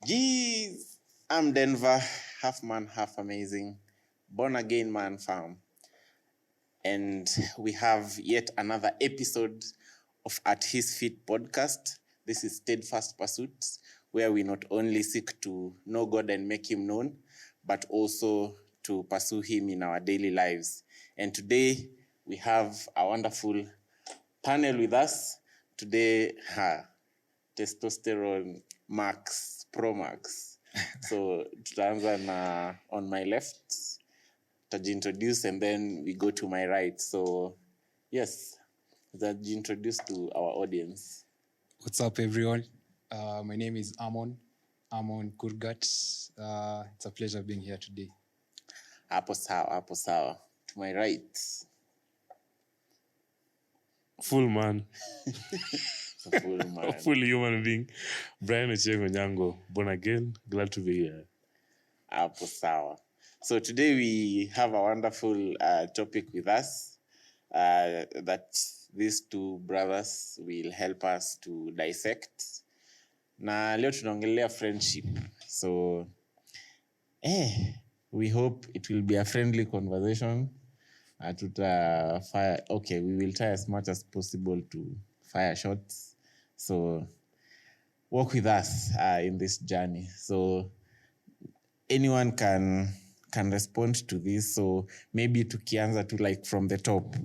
Jeez, I'm Denver, half man, half amazing, born again man farm. And we have yet another episode of At His Feet podcast. This is Steadfast Pursuits, where we not only seek to know God and make him known, but also to pursue him in our daily lives. And today we have a wonderful panel with us. Today, testosterone max, pro max. So tutaanza na on my left, tajiintroduce and then we go to my right. So yes, tajiintroduce to our audience. What's up, everyone? My name is Amon Kurgat. It's a pleasure being here today. Hapo sawa. To my right. Full man. A full man. A full human being. Brian Ochengo Nyango, born again. Glad to be here. Hapo sawa. So today we have a wonderful topic with us that these two brothers will help us to dissect. Na leo tunaongelea friendship. So we hope it will be a friendly conversation. Okay, we will try as much as possible to fire shots. So walk with us in this journey. So anyone can respond to this. So maybe tukianza to like from the top.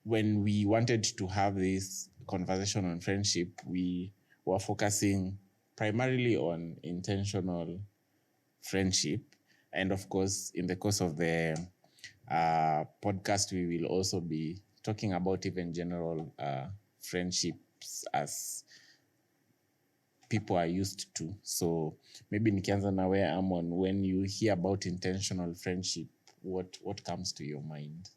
When we wanted to have this conversation on friendship, we were focusing primarily on intentional friendship. And of course, in the course of the podcast, we will also be talking about even general friendships as people are used to. So maybe nikianza na where I'm on, when you hear about intentional friendship, what comes to your mind?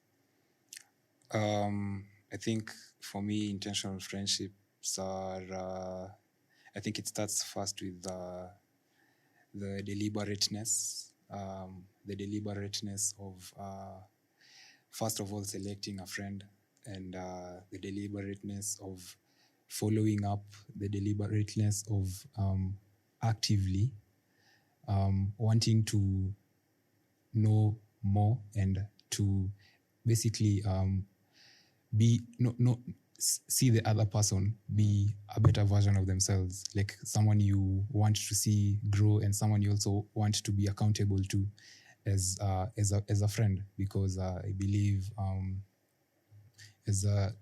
I think for me, intentional friendships are, I think it starts first with the deliberateness. The deliberateness of, first of all, selecting a friend, and the deliberateness of following up, the deliberateness of actively wanting to know more and to basically see the other person be a better version of themselves, like someone you want to see grow and someone you also want to be accountable to as a friend, because I believe it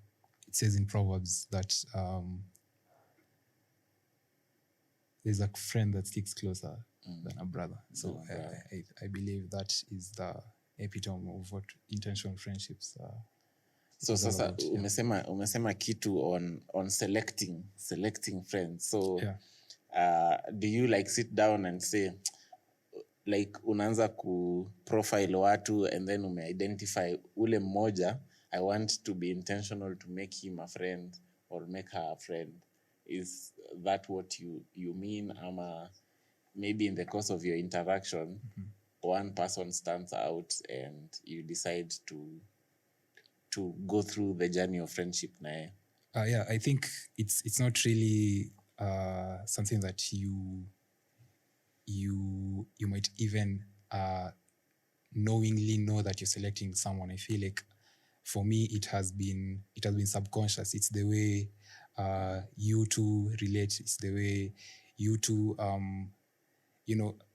says in Proverbs that there's a friend that sticks closer than a brother. So I believe that is the epitome of what intentional friendships are. So sasa umesema kitu on selecting friends. So do you like sit down and say, like unaanza ku profile watu and then identify ule mmoja, I want to be intentional to make him a friend or make her a friend? Is that what you mean? Ama maybe in the course of your interaction, one person stands out and you decide to go through the journey of friendship nae? I think it's not really something that you might even knowingly know that you're selecting someone. I feel like for me it has been subconscious. It's the way you two relate. It's the way you two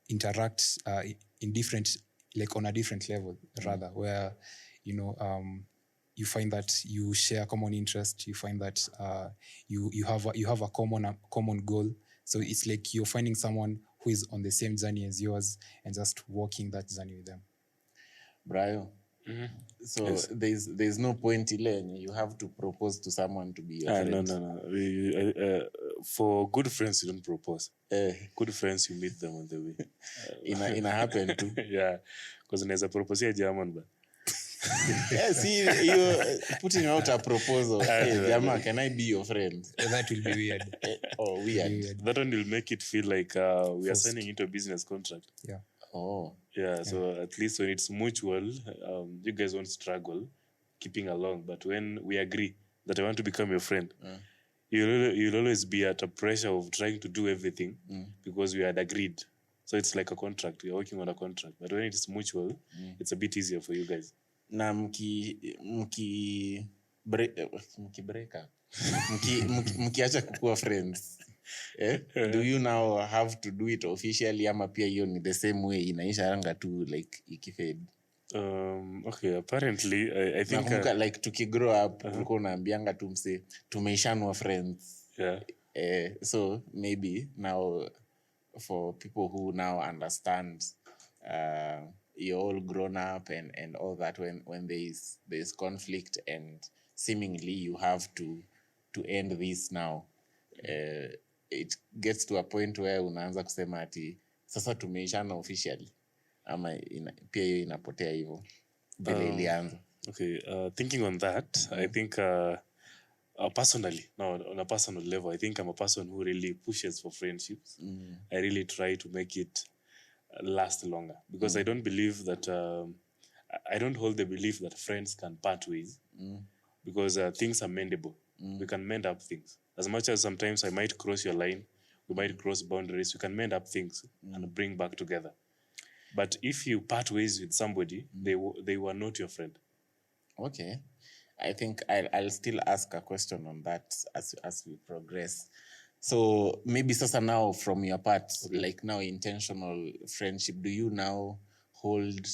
interact in different, like on a different level rather, where you find that you share common interest. You find that you have a common goal. So it's like you're finding someone who is on the same journey as yours and just walking that journey with them. Brian, so yes. There's no point ile you have to propose to someone to be your friend. No. For good friends, you don't propose. Good friends, you meet them on the way. Ina happen too. Yeah, because unaweza propose German but see, you're putting out a proposal. Hey, Jama, can I be your friend? That will be weird. Weird. That one will make it feel like we are signing into a business contract. Yeah. Yeah, so at least when it's mutual, you guys won't struggle keeping along. But when we agree that I want to become your friend, you'll always be at a pressure of trying to do everything because we had agreed. So it's like a contract. You're working on a contract. But when it's mutual, it's a bit easier for you guys. Na mkiacha kukua friends, do you now have to do it officially ama pia hiyo ni the same way inaisha anga tu like ikifade? Okay, apparently I think like tukigrow up ulikuwa unaambianga tu mse tumeishanwa friends. So maybe now for people who now understand you're all grown up and all that, when there's conflict and seemingly you have to end this now, it gets to a point where unaanza kusema ati sasa tumeishana officially ama pia hiyo inapotea hivyo vile ilianza. Okay, thinking on that, I think personally, on a personal level, I think I'm a person who really pushes for friendships. I really try to make it last longer because I don't believe that I don't hold the belief that friends can part ways because things are mendable. We can mend up things. As much as sometimes I might cross your line, we might cross boundaries, we can mend up things and bring back together. But if you part ways with somebody, they were not your friend. Okay. I think I'll still ask a question on that as we progress. So maybe sasa now from your part, like now intentional friendship, do you now hold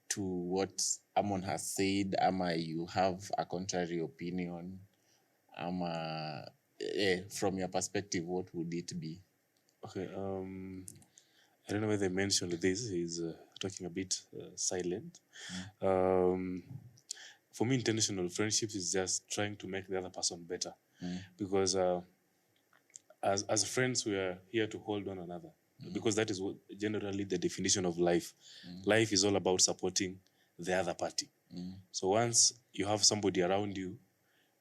to what Amon has said? Ama you have a contrary opinion? Ama from your perspective, what would it be? Okay, I don't know whether they mentioned this. He's talking a bit silent. For me, intentional friendships is just trying to make the other person better. Because as friends, we are here to hold one another. Because that is generally the definition of life. Life is all about supporting the other party. So once you have somebody around you,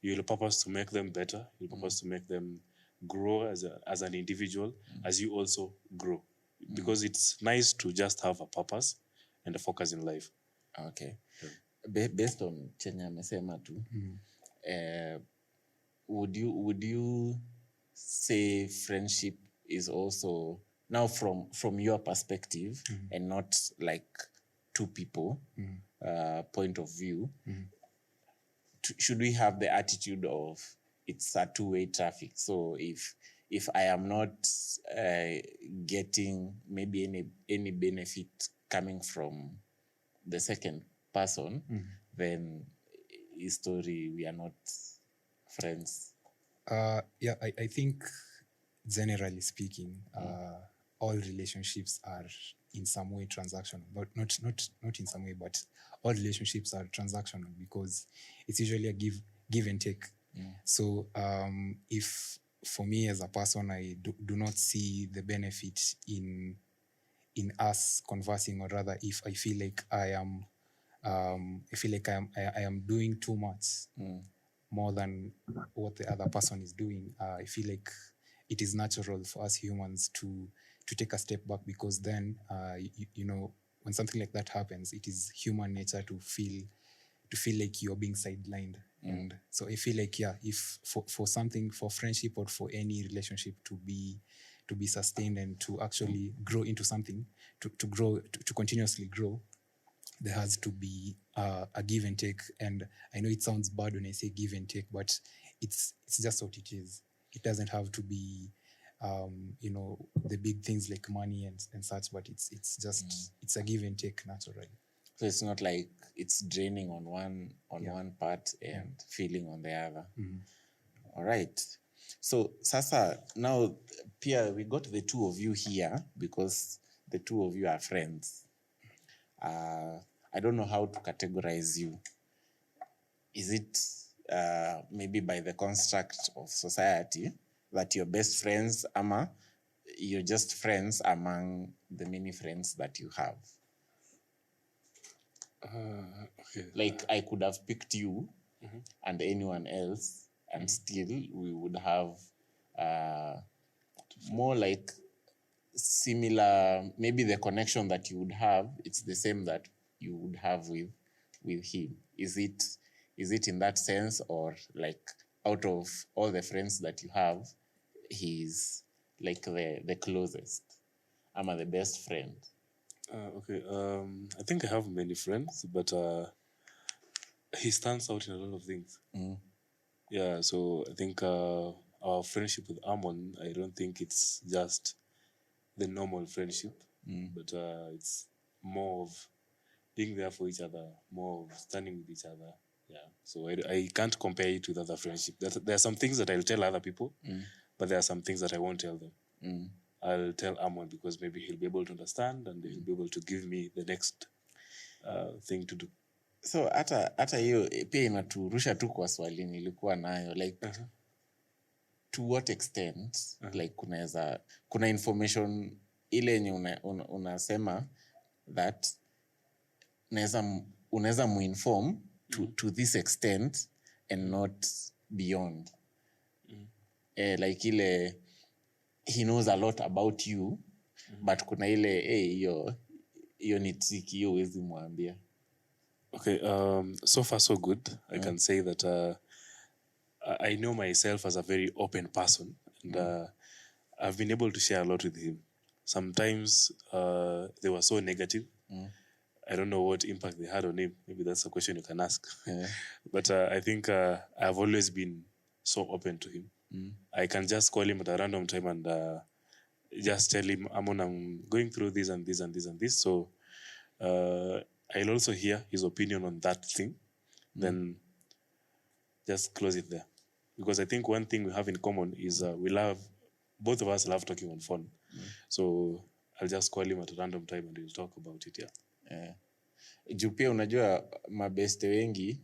you'll purpose to make them better. You'll purpose to make them grow as an individual, as you also grow. Because it's nice to just have a purpose and a focus in life. Okay. Based on Chenya amesema tu, would you say friendship is also now from your perspective and not like two people point of view, should we have the attitude of it's a two-way traffic? So if I am not getting maybe any benefit coming from the second person, then history, we are not friends. I think generally speaking, all relationships are in some way transactional, but not in some way, but all relationships are transactional because it's usually a give and take. So if for me as a person, I do not see the benefit in us conversing, or rather if I feel like I am doing too much more than what the other person is doing, I feel like it is natural for us humans to take a step back, because then you know, when something like that happens, it is human nature to feel like you're being sidelined. And so I feel like if for something, for friendship or for any relationship to be sustained and to actually grow into something, to grow, to continuously grow, there has to be a give and take. And I know it sounds bad when I say give and take, but it's just what it is. It doesn't have to be you know, the big things like money and such, but it's just it's a give and take naturally. So it's not like it's draining on one part and feeling on the other. All right. So sasa, now Pia, we got the two of you here because the two of you are friends. I don't know how to categorize you. Is it maybe by the construct of society that you're best friends, ama you're just friends among the many friends that you have? Okay. Like I could have picked you and anyone else, and still we would have more like similar, maybe the connection that you would have, it's the same that you would have with him. Is it in that sense, or like out of all the friends that you have, he's like the closest, ama the best friend? Okay. I think I have many friends, but he stands out in a lot of things. Yeah, so I think our friendship with Amon, I don't think it's just the normal friendship, but it's more of being there for each other, more of standing with each other. Yeah, so I can't compare it with other friendship. There are some things that I'll tell other people, but there are some things that I won't tell them. I'll tell Amon because maybe he'll be able to understand and he'll be able to give me the next thing to do. So hata hiyo pia inaturusha tu kwa swali nilikuwa nayo like to what extent like kuna information ile yenye unasema that unaweza muinform to this extent and not beyond. Like ile he knows a lot about you, but kuna ile hiyo ni tricky, hiyo huwezi mwambia. Okay, so far so good. I can say that I know myself as a very open person, and I've been able to share a lot with him. Sometimes they were so negative. I don't know what impact they had on him. Maybe that's a question you can ask. But I think I've always been so open to him. I can just call him at a random time and just tell him, I'm going through this and this and this and this. So I'll also hear his opinion on that thing. Then just close it there. Because I think one thing we have in common is both of us love talking on phone. So I'll just call him at a random time and we'll talk about it, yeah. Juu pia unajua mabeste wengi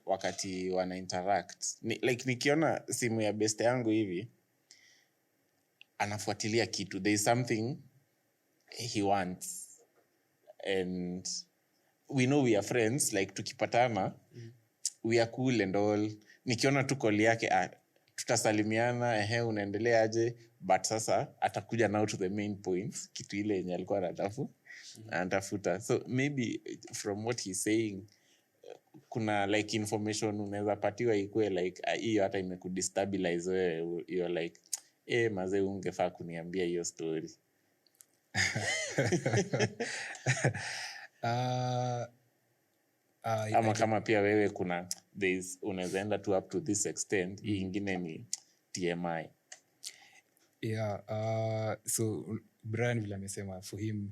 wakati wana interact like nikiona simu ya beste yangu hivi anafuatilia kitu, there is something he wants and we know we are friends, like tukipatana we are cool and all. Nikiona tu call yake tutasalimiana, unaendelea aje, but sasa atakuja now to the main points, kitu ile yenye alikuwa anatafuta. So maybe from what he's saying kuna like information unaweza patiwa ikue like hiyo hata imekudestabilize wewe, you're like mazee ungefaa kuniambia hiyo story. Ama kama pia wewe kuna unaweza enda tu up to this extent, hii ingine ni TMI. Yeah, so Brian vile amesema, for him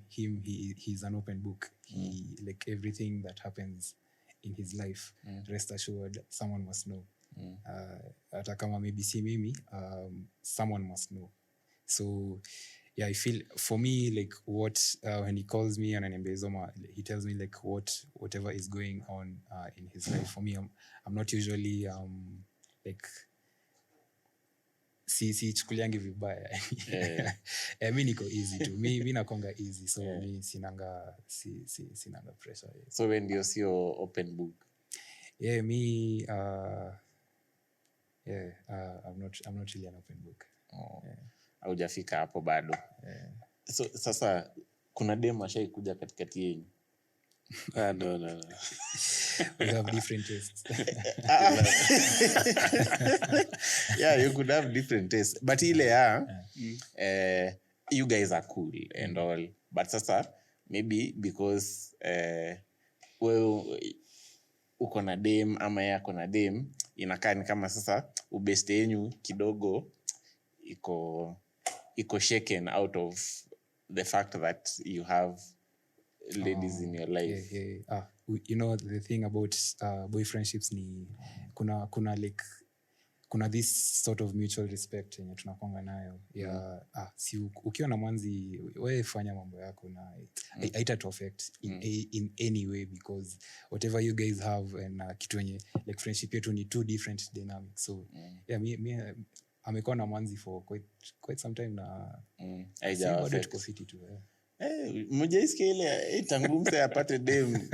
he's an open book. He like everything that happens in his life, rest assured someone must know. Hata kama maybe si mimi, someone must know. So yeah, I feel for me like what when he calls me and he tells me like whatever is going on in his life. For me, I'm not usually like si chukuliangi vibaya. Mi niko easy tu. Mi nakonga easy, so mi sinanga pressure. So when you see your open book? Yeah, me I'm not really an open book. Haujafika hapo bado. So sasa kuna dem ashaikuja katikati yenu? No. We have different tastes. Yeah, you could have different tastes, but ile you guys are cool and all, but sasa maybe because wewe uko na dem ama yeye ako na dem, inakaa ni kama sasa ubeste yenu kidogo iko shaken out of the fact that you have ladies in your life. Yeah. You know the thing about boyfriendships ni kuna this sort of mutual respect yenye tunakonga nayo ya si ukiwa na mwanzi wewe fanya mambo yako na haita to affect in any way, because whatever you guys have and kitu yenye like friendship yetu ni two different dynamics. So yeah, me amekuwa na mwanzi for quite some time na bado tuko fiti tu. Mjaisikia ile tangu mse apate dem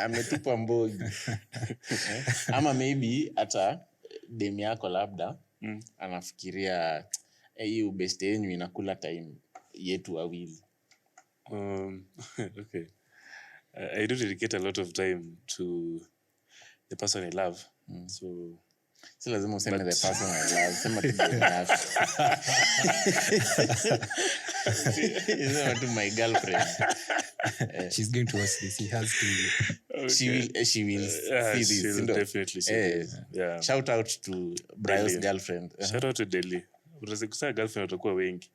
ametupa mbogi. Ama maybe hata dem yako labda anafikiria hii ubeste yenu inakula time yetu wawili. Okay. I do dedicate a lot of time to the person I love. So si lazima useme the person I love, sema tu demu yako. Sema tu my girlfriend. She's going to watch this. He has to. okay. She will see this. She'll definitely see this. Yeah. Shout out to Bryo's girlfriend. Shout out to Delhi. Utasikusanya girlfriend watakuwa wengi.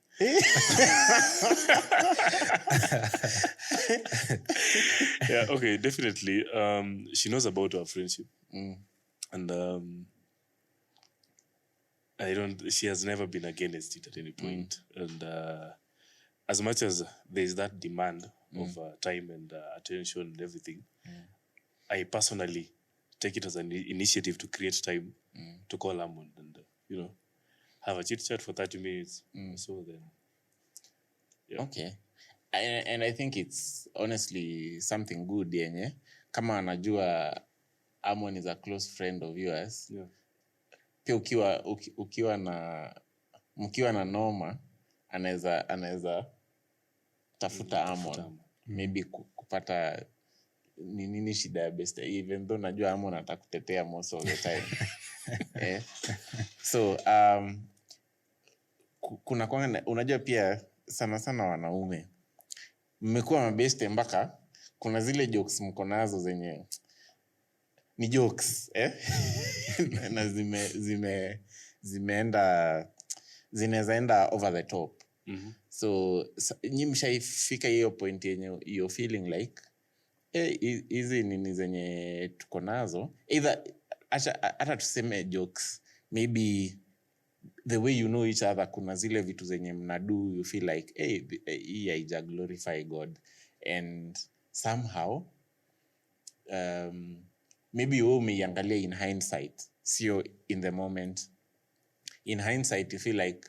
Yeah, okay, definitely. She knows about our friendship. And she has never been against it at any point. And as much as there's that demand of time and attention and everything, I personally take it as an initiative to create time to call Hammond and, have a chit chat for 30 minutes. So then, yeah. Okay. And I think it's honestly something good yenye. Kama anajua Hammond is a close friend of yours. Yeah. Pia mkiwa na noma, anaweza tafuta Hammond. Maybe kupata nini shida ya best, even though najua Hammond atakutetea most of the time. So kuna kwanga, unajua pia sana wanaume mmekuwa mabeste mpaka kuna zile jokes mko nazo zenye ni jokes na zinaweza enda over the top. So nyi mshaifika hiyo point yenye you're feeling like hizi nini zenye tuko nazo, either hata tuseme jokes, maybe the way you know each other, kuna zile vitu zenye mnadu you feel like hii haija glorify God, and somehow maybe wewe umeiangalia in hindsight, sio in the moment. In hindsight you feel like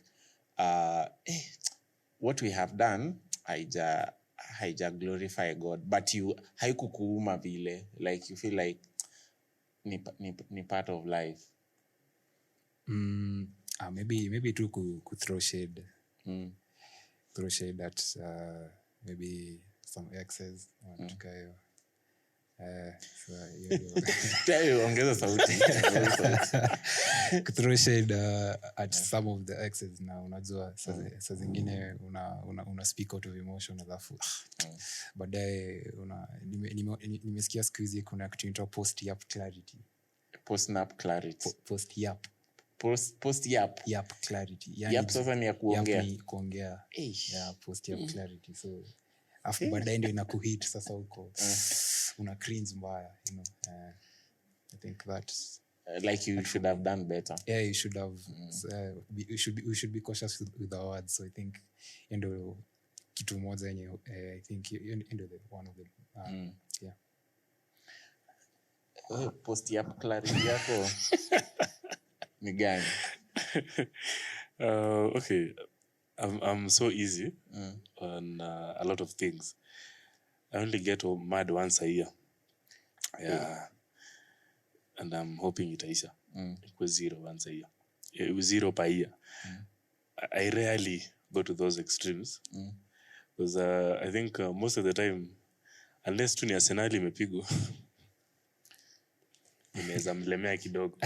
what we have done haija glorify God, but haikukuuma vile, like you feel like ni part of life. Maybe to throw shade. Throw shade at maybe some exes. Ongeza sauti. Throw shade at some of the exes. Na unajua saa zingine una speak out of emotion, alafu baadaye nimesikia siku hizi kuna kitu inaitwa post-yap clarity. Post-nap clarity. Post-yap. Post-yap. Yap clarity. Yani yap sasa ni ya kuongea. Yap ni kuongea. Yeah, post-yap clarity. So after baadaye ndio inakuhit sasa huko. Una cringe mbaya, I think that's like you should have done better. Yeah, you should have. We should be cautious with our words. So I think ndio kitu moja yenye I think ndio one of them. Yeah. Post-yap clarity yako ni gani? Okay, I'm so easy on a lot of things. I only get mad once a year. Yeah. And I'm hoping itaisha. It was 0 once a year. It was 0 per year. I rarely go to those extremes. Because I think most of the time, unless tu ni Arsenal imepigwa, nimeweza mlemea kidogo.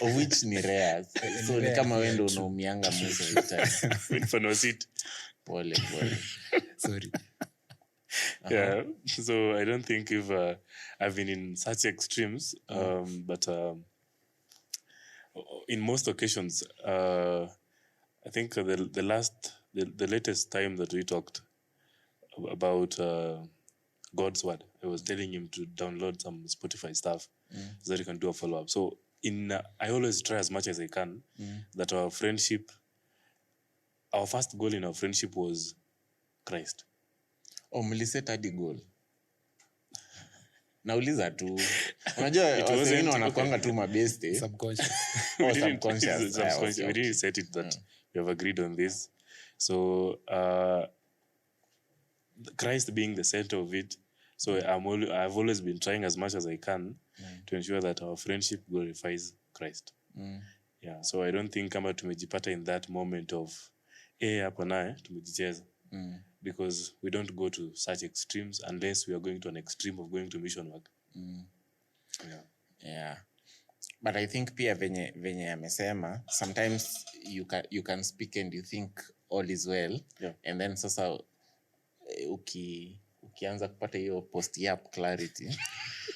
Of which ni rare. So ni kama wewe ndio unaumianga most of the time. Mfano sit. Pole. Sorry. Yeah, so I don't think if I've been in such extremes, but in most occasions, I think the latest time that we talked about God's word, I was telling him to download some Spotify stuff so that he can do a follow-up. So I always try as much as I can that our first goal in our friendship was Christ. Mliset hadi goal. Nauliza tu. Unajua wengine wanakuanga tu mabeste. Subconscious. Subconscious. We didn't set it that we have agreed on this. So Christ being the center of it. So I've always been trying as much as I can to ensure that our friendship glorifies Christ. Yeah. So I don't think kama tumejipata in that moment of hapa naye tumejicheza. because we don't go to such extremes unless we are going to an extreme of going to mission work. Yeah. But I think pia venye amesema, sometimes you can speak and you think all is well, and then sasa ukianza kupata hiyo post yap clarity,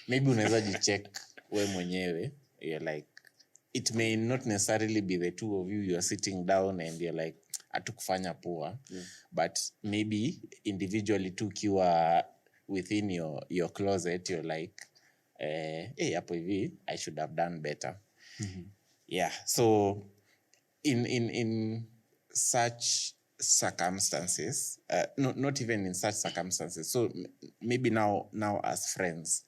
maybe unaweza jicheck we mwenyewe, you're like, it may not necessarily be the two of you are sitting down and you're like, hatukufanya poa, but maybe individually tu ukiwa within your closet, you're like, hey, hapo hivi I should have done better. Yeah, so in such circumstances, not even in such circumstances, so maybe now as friends,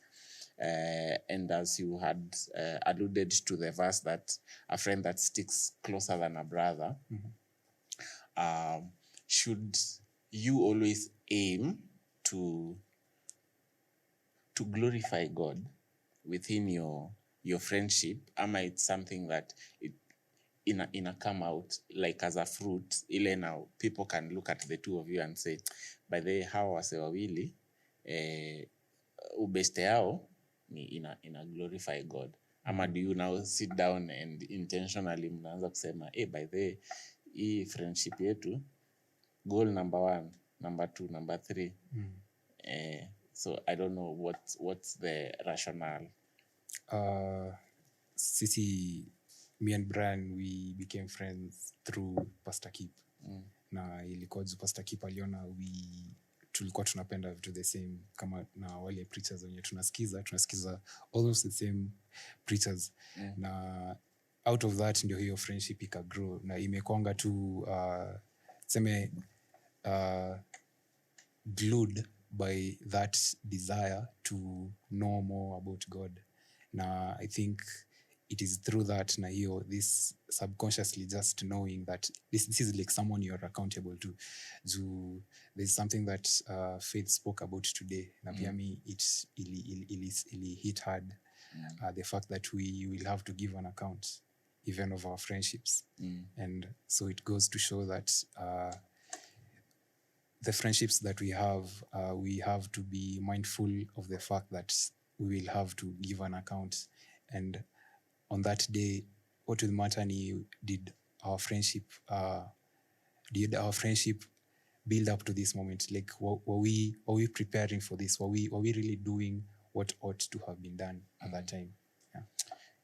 and as you had alluded to the verse that a friend that sticks closer than a brother, should you always aim to glorify God within your friendship, ama it's something that ina come out like as a fruit, ile now people can look at the two of you and say, by the way, hawa wase wawili ubeste yao ni ina glorify God, ama do you now sit down and intentionally mnaanza kusema, by the way, hii friendship yetu, goal number 1, number 2, number 3. So I don't know what's the rationale. Sisi, me and Brian, we became friends through Pastor Kip. Na ilikuwa juu Pastor Kip aliona tulikuwa tunapenda vitu the same kama na wale preachers wenye tunasikiza almost the same preachers. Na out of that ndio hiyo friendship ikagrow, na imekwanga tu glued by that desire to know more about God. Na I think it is through that na hiyo, this subconsciously just knowing that this is like someone you're accountable to. There's something that Faith spoke about today, na pia me it hit hard, the fact that we will have to give an account even of our friendships. And so it goes to show that the friendships that we have to be mindful of the fact that we will have to give an account. And on that day, what will matter ni, did our friendship build up to this moment? Like, were we preparing for this? Were we really doing what ought to have been done at that time?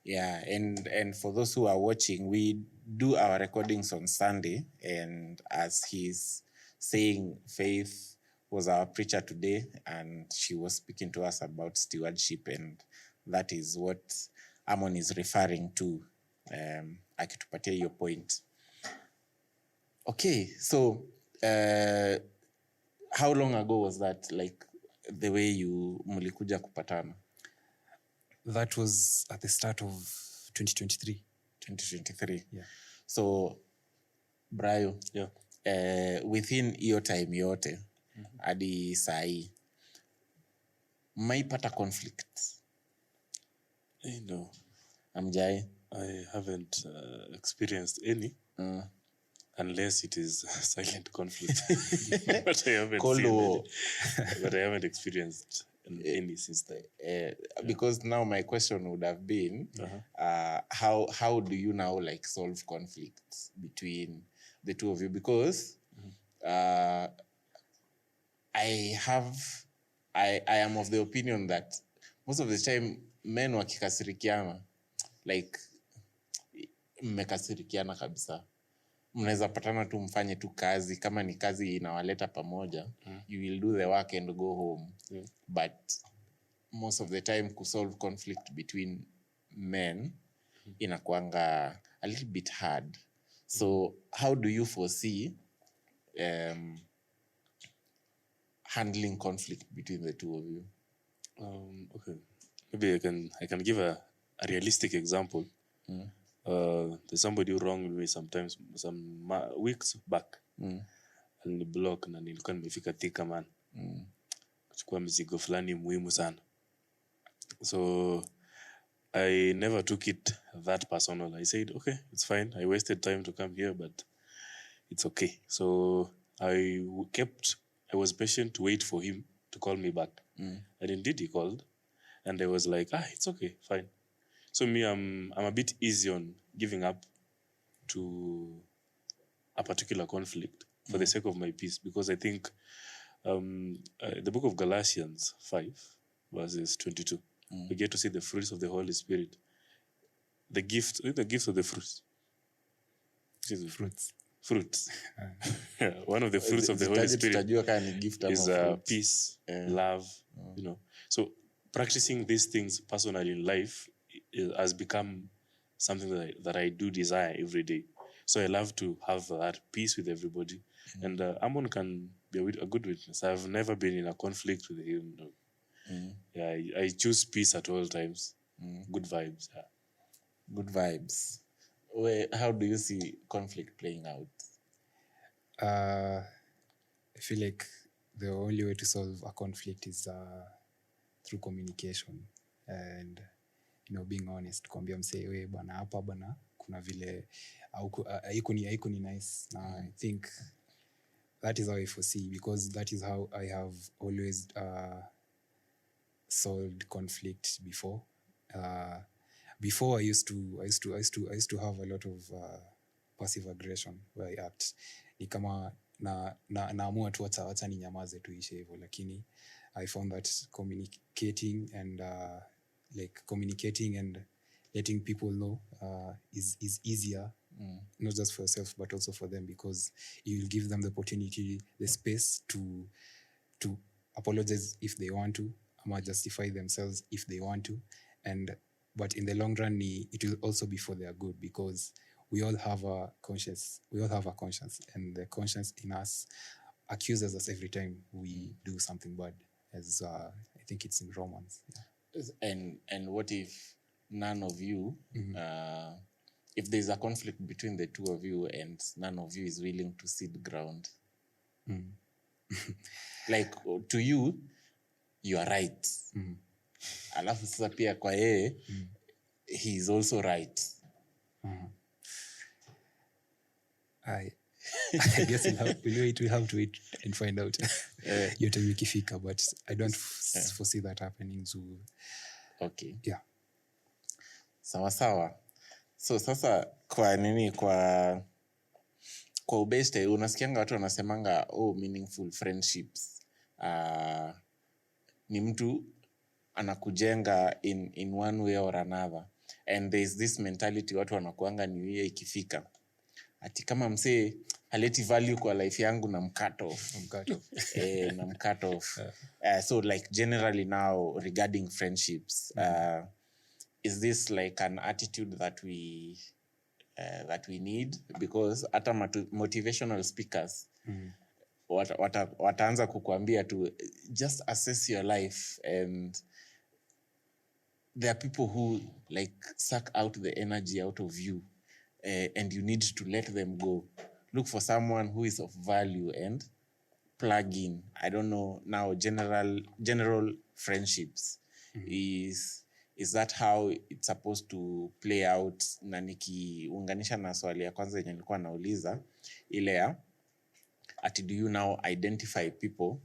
Yeah, and for those who are watching, we do our recordings on Sunday, and as he's saying, Faith was our preacher today, and she was speaking to us about stewardship, and that is what Amon is referring to, akitupatia hiyo point. Okay, so how long ago was that, like the way you mulikuja kupatana? That was at the start of 2023. 2023. Yeah. So, Brayo, within hiyo time yote, hadi sahi, maipata conflict? No. Amjai? I haven't experienced any, unless it is silent conflict. But I haven't Cold War. But I haven't experienced any since then. Because now my question would have been, how do you now like solve conflicts between the two of you? Because I am of the opinion that most of the time men wakikasirikiana, like mmekasirikiana kabisa, mnaweza patana tu mfanye tu kazi, kama ni kazi inawaleta pamoja, you will do the work and go home. But most of the time kusolve conflict between men inakuanga a little bit hard. So how do you foresee handling conflict between the two of you? Okay, maybe I can give a realistic example. There's somebody who wronged me some weeks back. Aliniblock na nilikuwa nimefika Thika man. Kuchukua mzigo fulani muhimu sana. So I never took it that personal. I said, okay, it's fine. I wasted time to come here, but it's okay. So I was patient to wait for him to call me back. And indeed he called. And I was like, it's okay, fine. So me, I'm a bit easy on giving up to a particular conflict for the sake of my peace, because I think the book of Galatians 5, verses 22, we get to see the fruits of the Holy Spirit. The gift of the fruits. Fruits. One of the fruits of the Holy Spirit is peace, love, So practicing these things personally in life has become something that I do desire every day. So I love to have that peace with everybody. And Amon can be a good witness. I've never been in a conflict with him. Yeah, I choose peace at all times. Good vibes. Yeah. Good vibes. How do you see conflict playing out? I feel like the only way to solve a conflict is through communication and being honest. Kuambia msee we bana hapa bana kuna vile haiko ni nice. I think that is how I foresee, because that is how I have always solved conflict before. Before I used to have a lot of passive aggression where I act ni kama naamua tu wacha ninyamaze tuishe hivyo, lakini I found that communicating and letting people know is easier, not just for yourself but also for them, because you will give them the opportunity, the space to apologize if they want to, or justify themselves if they want to, but in the long run it will also be for their good, because we all have a conscience, and the conscience in us accuses us every time we do something bad, as I think it's in Romans. And what if none of you, if there's a conflict between the two of you and none of you is willing to cede ground? Like, to you are right. Alafu sasa pia kwa yeye, he is also right. I guess we'll have to wait and find out your time ikifika, but I don't foresee that happening. So, okay. Yeah. Sawa. So sasa kwa ubeste unasikianga watu wanasemanga meaningful friendships ni mtu anakujenga in one way or another, and there's this mentality watu wanakuanga new year ikifika ati kama msee haleti value kwa life yangu na mcut off. Na mcut off. So like generally now regarding friendships, is this like an attitude that we need? Because hata motivational speakers wataanza kukuambia tu just assess your life, and there are people who like suck out the energy out of you, and you need to let them go. Look for someone who is of value and plug in. I don't know now, general friendships. Is that how it's supposed to play out? Na nikiunganisha na swali ya kwanza yenye nilikuwa nauliza ile ya ati do you now identify people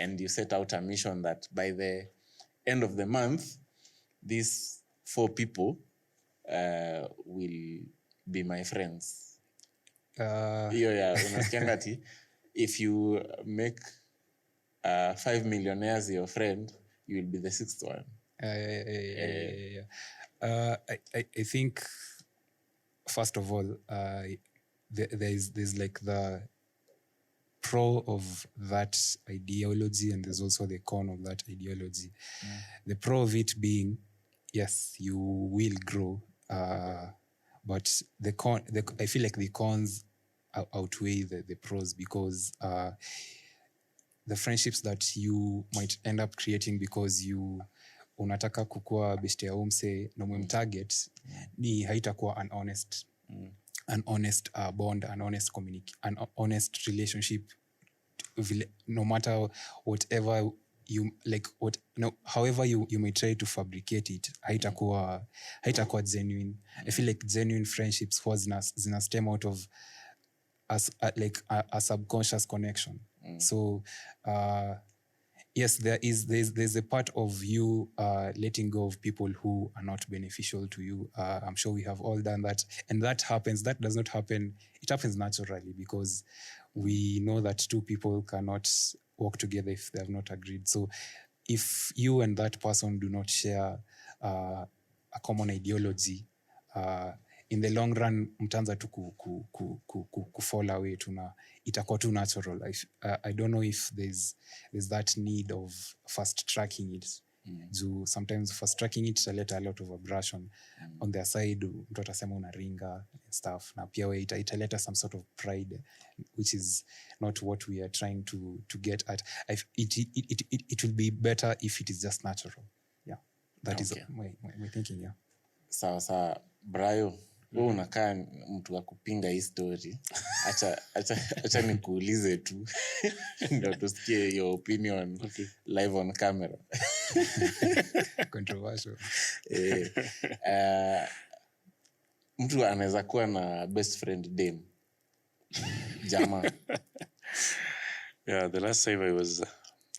and you set out a mission that by the end of the month these 4 people will be my friends. Unasikianga ati if you make 5 millionaires your friend, you will be the 6th one. I think first of all there's like the pro of that ideology, and there's also the con of that ideology. The pro of it being, yes, you will grow, but the con, I feel like the cons outweigh the pros, because the friendships that you might end up creating because you unataka kukua best ya umse na umemtarget, ni haitakuwa an honest bond, an honest relationship, no matter whatever you like, however you may try to fabricate it, haitakuwa genuine. I feel like genuine friendships huwa zina stem out of as a subconscious connection. So yes, there's a part of you letting go of people who are not beneficial to you. I'm sure we have all done that, and that does not happen. It happens naturally because we know that two people cannot work together if they have not agreed. So if you and that person do not share a common ideology, in the long run mtaanza tu fall away tuna itakuwa too natural. I don't know if there's that need of fast tracking it. Sometimes fast tracking it italeta a lot of aggression on their side. Mtu atasema unaringa and stuff, na pia italeta some sort of pride, which is not what we are trying to get at. It will be better if it is just natural. Yeah, that is my thinking. Yeah, sawa Brayo, wewe unakaa mtu wa kupinga hii story. Acha nikuulize tu ndio tusikie your opinion live on camera. Controversial. Mtu anaweza kuwa na best friend dame jamaa. Yeah, the last time I was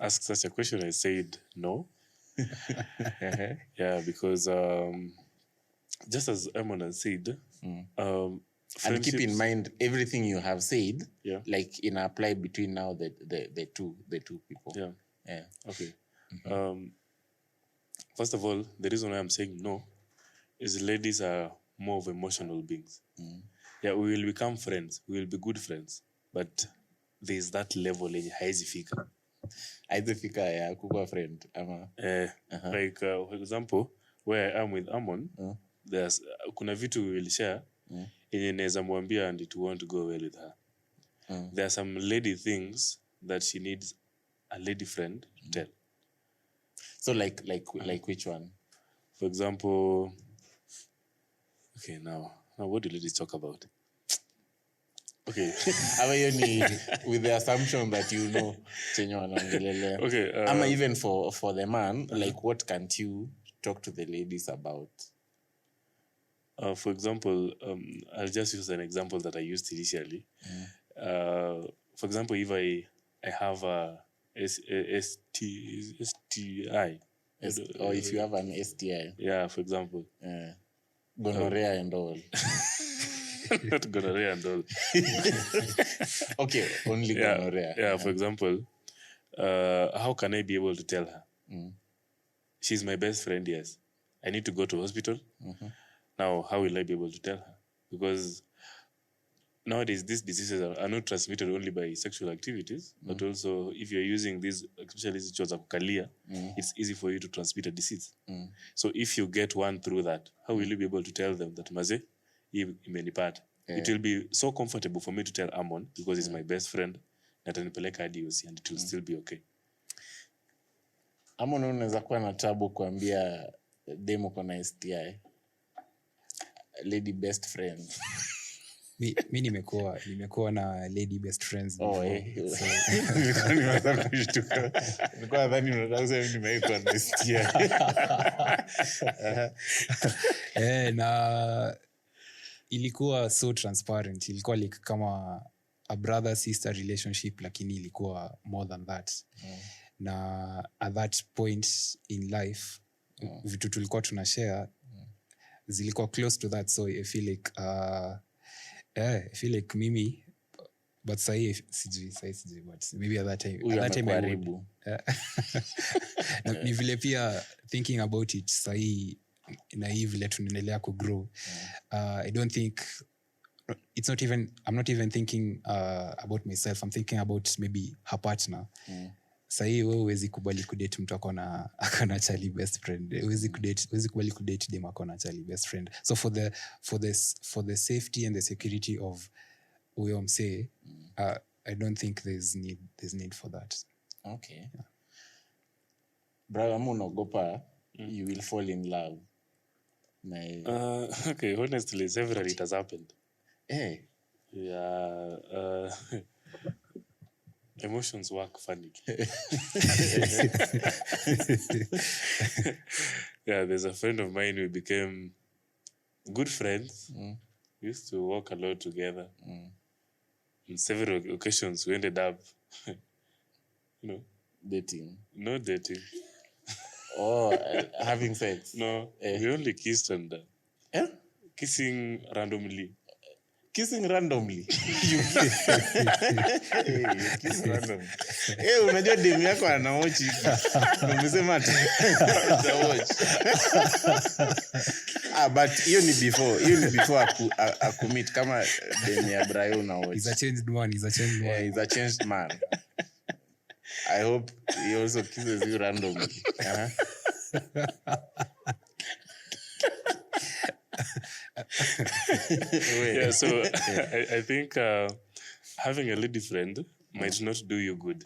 asked such a question, I said no. Yeah, because just as Amon has said, and keep in mind everything you have said, like in apply between now the two people. Yeah. Okay. First of all, the reason why I'm saying no is ladies are more of emotional beings. Yeah, we will become friends. We will be good friends, but there is that level in haezi fika ya kuwa friend ama like for example, where I am with Amon, there's kuna vitu we will share yenye naweza mwambia and it won't go well with her. There are some lady things that she needs a lady friend to tell. So like which one? For example, okay, now what do ladies talk about? Okay. With the assumption that you know chenye wanaongelelea. Okay. Ama even for the man, like what can't you talk to the ladies about? For example, I'll just use an example that I used initially. For example, if I have a STI. Or if you have an STI. Yeah, for example. Gonorrhea and all. Not gonorrhea and all. Okay, only gonorrhea. Yeah, for example, how can I be able to tell her? She's my best friend, yes. I need to go to hospital. Now, how will I be able to tell her? Because nowadays, these diseases are not transmitted only by sexual activities, but also if you're using these, especially kukalia, it's easy for you to transmit a disease. So if you get one through that, how will you be able to tell them that, maze, imenipata? It will be so comfortable for me to tell Amon because he's my best friend, that atanipeleka hadi OC and it will still be okay. Amon unaweza kuwa na tabu kuambia demo kuna STI. Lady best friend. mi nimekuwa na lady best friends before. Na ilikuwa so transparent. Ilikuwa like kama a brother sister relationship, lakini ilikuwa more than that. Na at that point in life, vitu tulikuwa tunashare zilikuwa close to that, so I feel like mimi, but sahi sijui, but maybe at that time I would. Ni vile pia thinking about it sahi na hii vile tunaendelea ku grow, I don't think I'm not even thinking about myself. I'm thinking about maybe her partner. Sahi wewe huwezi kubali kudate mtu akona chali best friend. Huwezi kubali kudate dem akona chali best friend. So for the safety and the security of huyo msee, I don't think there's need for that. Okay. Yeah. Brother, unaogopa you will fall in love. Okay, honestly, several it has happened. Hey. Yeah. Emotions work funny. Yeah, there's a friend of mine who became good friends. We used to walk a lot together. on several occasions we ended up, dating. not dating. Or having sex. No, we only kissed and kissing randomly. Kissing randomly. You kiss randomly. Unajua demu yako anaochi hivi. Umesema watch. But hiyo ni before akumeet kama demu ya Brayo na watch. He's a changed man. He's a changed man. I hope he also kisses you randomly. Yeah, so I think having a lady friend might not do you good.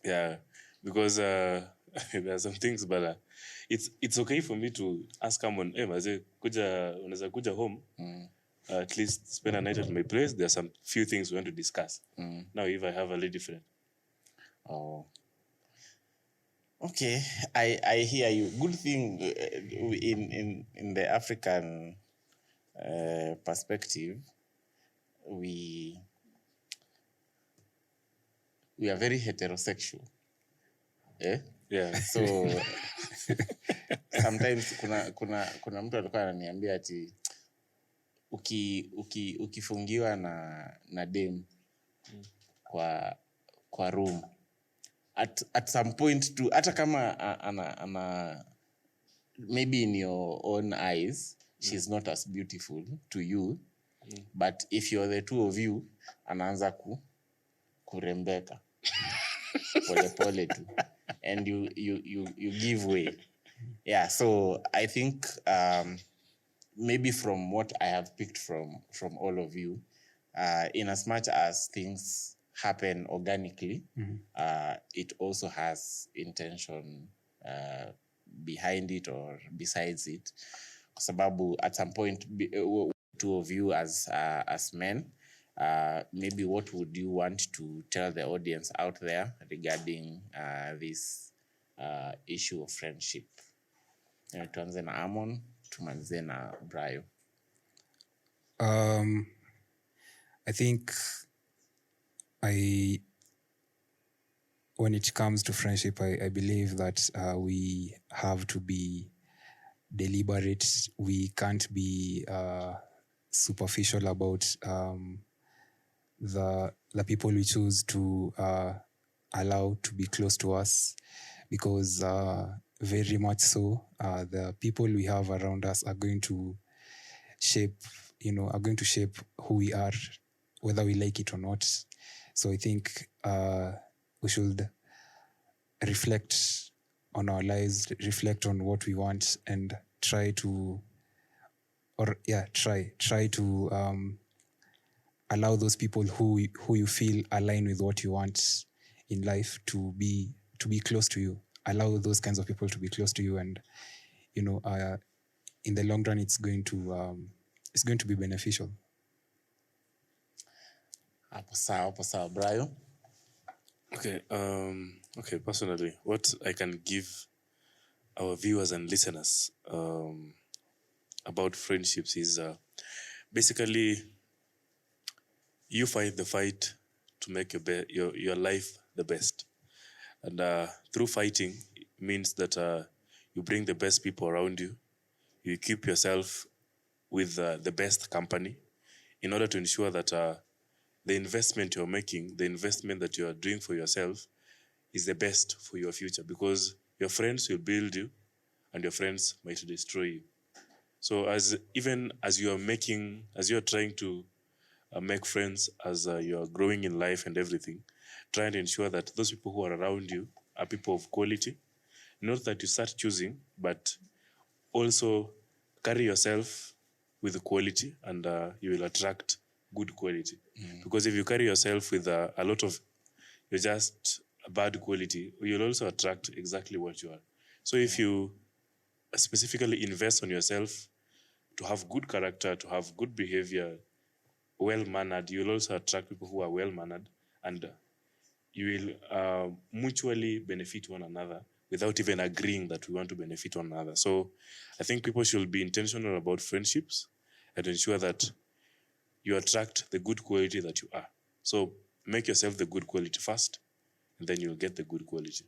Yeah, because there are some things, but it's okay for me to ask someone, hey, unaweza kuja home, at least spend a night at my place. There are some few things we want to discuss. Now, if I have a lady friend. Oh. Okay, I hear you. Good thing in the African perspective, we are very heterosexual. Yeah. So sometimes kuna mtu alikuwa ananiambia ati ukifungiwa na dem kwa room at some point to hata kama ana maybe in your own eyes she's not as beautiful to you, but if you're the two of you anaanza kurembeka pole tu and you give way. Yeah, so I think maybe from what I have picked from all of you, in as much as things happen organically, it also has intention behind it or besides it. Kwa sababu at some point, two of you as men, maybe what would you want to tell the audience out there regarding this issue of friendship? Tuanze na Amon, tumalize na Brayo. I think when it comes to friendship, I believe that we have to be deliberate. We can't be superficial about the people we choose to allow to be close to us, because very much so, the people we have around us are going to shape who we are, whether we like it or not. So I think we should reflect on our lives, reflect on what we want, and try to allow those people who you feel align with what you want in life to be close to you. Allow those kinds of people to be close to you, and in the long run, it's going to be beneficial. Hapo sawa, Brayo. Okay, personally, what I can give our viewers and listeners about friendships is basically you fight the fight to make your life the best. And through fighting, it means that you bring the best people around you. You keep yourself with the best company in order to ensure that the investment you're making, the investment that you are doing for yourself is the best for your future, because your friends will build you and your friends might destroy you. So as you are trying to make friends, as you are growing in life and everything, try and ensure that those people who are around you are people of quality. Not that you start choosing, but also carry yourself with quality, and you will attract good quality. Because if you carry yourself with a lot of you're just bad quality, you'll also attract exactly what you are. So if you specifically invest on yourself to have good character, to have good behavior, well-mannered, you'll also attract people who are well-mannered, and you will mutually benefit one another without even agreeing that we want to benefit one another. So I think people should be intentional about friendships and ensure that you attract the good quality that you are. So make yourself the good quality first, and then you'll get the good quality.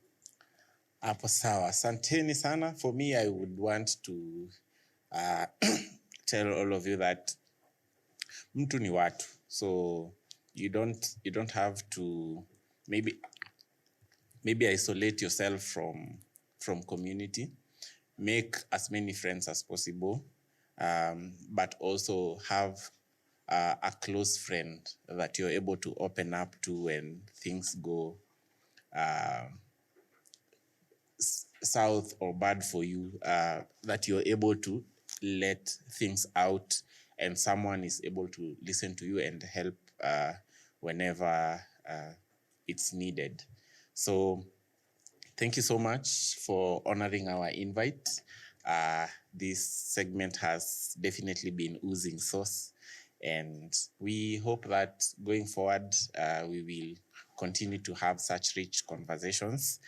Hapo sawa. Asanteni sana. For me, I would want to tell all of you that mtu ni watu. So you don't have to maybe isolate yourself from community. Make as many friends as possible, but also have a close friend that you're able to open up to when things go south or bad for you, that you're able to let things out and someone is able to listen to you and help whenever it's needed. So thank you so much for honoring our invite. This segment has definitely been oozing sauce, and we hope that going forward, we will continue to have such rich conversations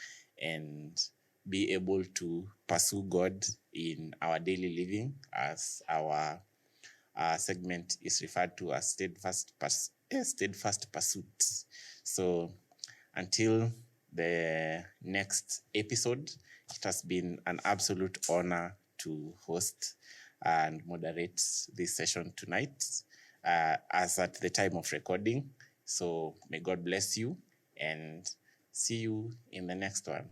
and be able to pursue God in our daily living, as our segment is referred to as steadfast pursuit. So until the next episode, it has been an absolute honor to host and moderate this session tonight, as at the time of recording. So may God bless you, and see you in the next one.